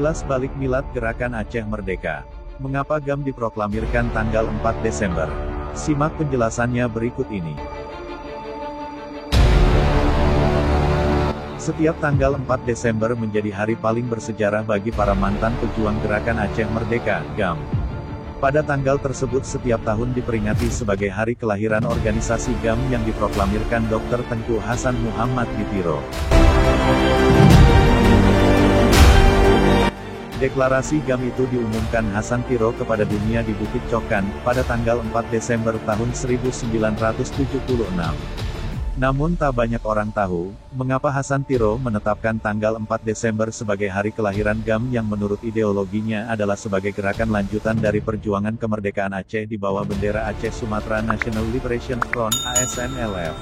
Kilas balik Milad Gerakan Aceh Merdeka. Mengapa GAM diproklamirkan tanggal 4 Desember? Simak penjelasannya berikut ini. Setiap tanggal 4 Desember menjadi hari paling bersejarah bagi para mantan pejuang Gerakan Aceh Merdeka, GAM. Pada tanggal tersebut setiap tahun diperingati sebagai hari kelahiran organisasi GAM yang diproklamirkan Dr. Tengku Hasan Muhammad di Tiro. Deklarasi GAM itu diumumkan Hasan Tiro kepada dunia di Bukit Cokan, pada tanggal 4 Desember tahun 1976. Namun tak banyak orang tahu, mengapa Hasan Tiro menetapkan tanggal 4 Desember sebagai hari kelahiran GAM yang menurut ideologinya adalah sebagai gerakan lanjutan dari perjuangan kemerdekaan Aceh di bawah bendera Aceh Sumatra National Liberation Front (ASNLF).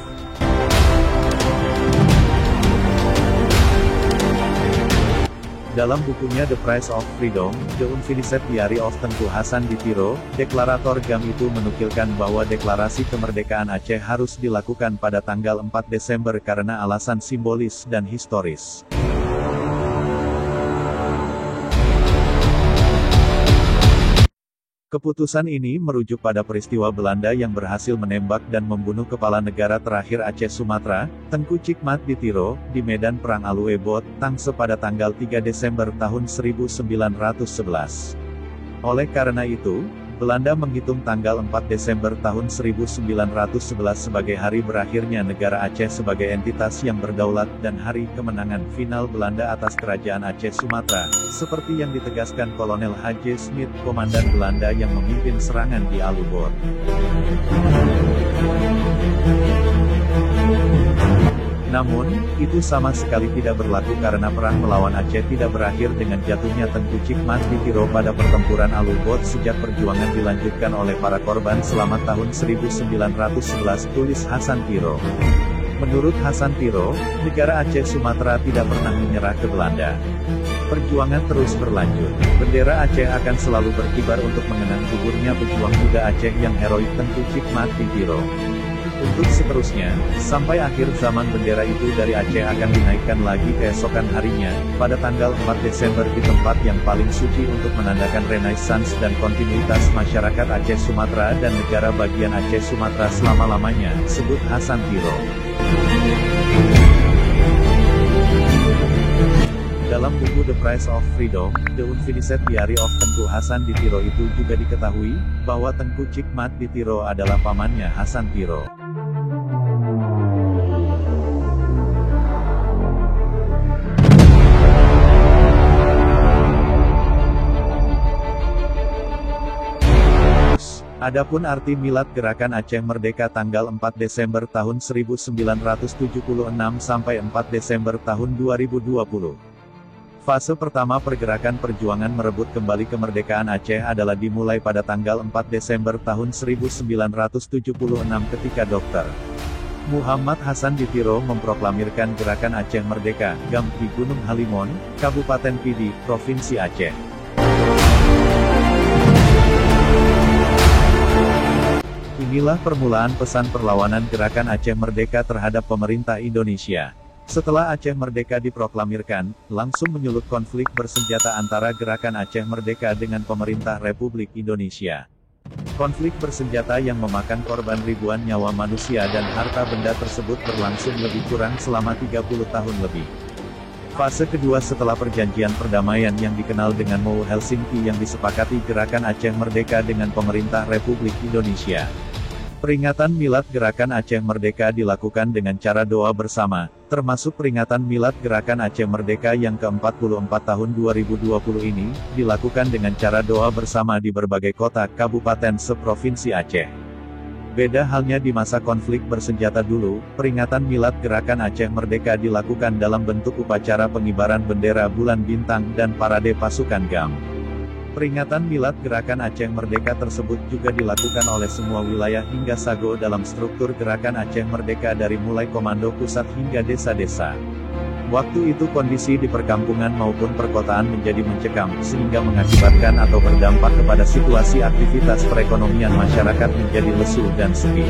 Dalam bukunya The Price of Freedom, The Unfinished Diary of Tengku Hasan di Tiro, deklarator GAM itu menukilkan bahwa deklarasi kemerdekaan Aceh harus dilakukan pada tanggal 4 Desember karena alasan simbolis dan historis. Keputusan ini merujuk pada peristiwa Belanda yang berhasil menembak dan membunuh kepala negara terakhir Aceh Sumatra, Tengku Cikmat di Tiro, di medan Perang Alue Bot, Tangse pada tanggal 3 Desember tahun 1911. Oleh karena itu, Belanda menghitung tanggal 4 Desember tahun 1911 sebagai hari berakhirnya negara Aceh sebagai entitas yang berdaulat dan hari kemenangan final Belanda atas Kerajaan Aceh Sumatra, seperti yang ditegaskan Kolonel H.J. Smith, komandan Belanda yang memimpin serangan di Alue Bot. Namun, itu sama sekali tidak berlaku karena perang melawan Aceh tidak berakhir dengan jatuhnya Tengku Cikmat di Tiro pada pertempuran Alue Bot sejak perjuangan dilanjutkan oleh para korban selama tahun 1911, tulis Hasan Tiro. Menurut Hasan Tiro, negara Aceh Sumatra tidak pernah menyerah ke Belanda. Perjuangan terus berlanjut. Bendera Aceh akan selalu berkibar untuk mengenang gugurnya pejuang muda Aceh yang heroik Tengku Cikmat di Tiro. Untuk seterusnya, sampai akhir zaman bendera itu dari Aceh akan dinaikkan lagi keesokan harinya, pada tanggal 4 Desember di tempat yang paling suci untuk menandakan renaissance dan kontinuitas masyarakat Aceh Sumatra dan negara bagian Aceh Sumatra selama-lamanya, sebut Hasan Tiro. Dalam buku The Price of Freedom, The Unfinished Diary of Tengku Hasan di Tiro itu juga diketahui, bahwa Tengku Cikmat di Tiro adalah pamannya Hasan Tiro. Adapun arti Milad Gerakan Aceh Merdeka tanggal 4 Desember tahun 1976 sampai 4 Desember tahun 2020. Fase pertama pergerakan perjuangan merebut kembali kemerdekaan Aceh adalah dimulai pada tanggal 4 Desember tahun 1976 ketika Dr. Muhammad Hasan di Tiro memproklamirkan Gerakan Aceh Merdeka, GAM, di Gunung Halimon, Kabupaten Pidi, Provinsi Aceh. Inilah permulaan pesan perlawanan Gerakan Aceh Merdeka terhadap pemerintah Indonesia. Setelah Aceh Merdeka diproklamirkan, langsung menyulut konflik bersenjata antara Gerakan Aceh Merdeka dengan pemerintah Republik Indonesia. Konflik bersenjata yang memakan korban ribuan nyawa manusia dan harta benda tersebut berlangsung lebih kurang selama 30 tahun lebih. Fase kedua setelah perjanjian perdamaian yang dikenal dengan MOU Helsinki yang disepakati Gerakan Aceh Merdeka dengan pemerintah Republik Indonesia. Peringatan Milad Gerakan Aceh Merdeka dilakukan dengan cara doa bersama, termasuk peringatan Milad Gerakan Aceh Merdeka yang ke-44 tahun 2020 ini, dilakukan dengan cara doa bersama di berbagai kota, kabupaten se-Provinsi Aceh. Beda halnya di masa konflik bersenjata dulu, peringatan Milad Gerakan Aceh Merdeka dilakukan dalam bentuk upacara pengibaran bendera bulan bintang dan parade pasukan GAM. Peringatan Milad Gerakan Aceh Merdeka tersebut juga dilakukan oleh semua wilayah hingga Sago dalam struktur Gerakan Aceh Merdeka dari mulai komando pusat hingga desa-desa. Waktu itu kondisi di perkampungan maupun perkotaan menjadi mencekam, sehingga mengakibatkan atau berdampak kepada situasi aktivitas perekonomian masyarakat menjadi lesu dan sepi.